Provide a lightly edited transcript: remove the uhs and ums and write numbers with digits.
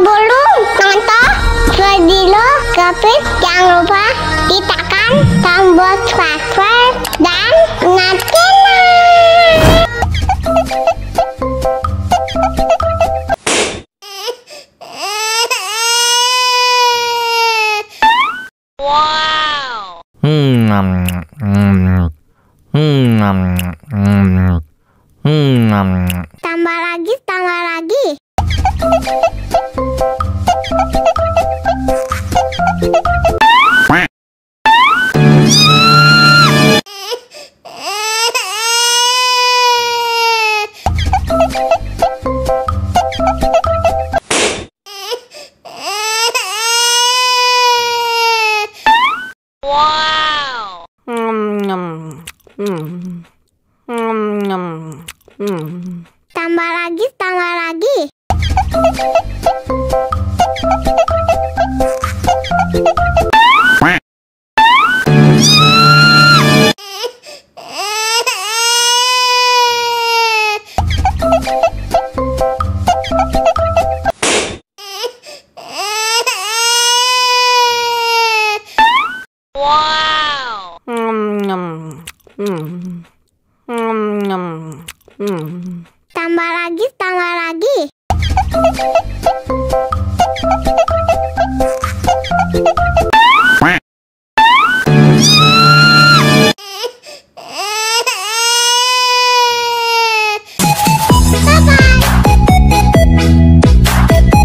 Sebelum nonton video Kepit, jangan lupa tekan tombol subscribe dan nyalakan. Wow. Tambah lagi, tambah lagi. Wow. Tambah lagi, tambah lagi. Wow. Tambah lagi, tambah lagi.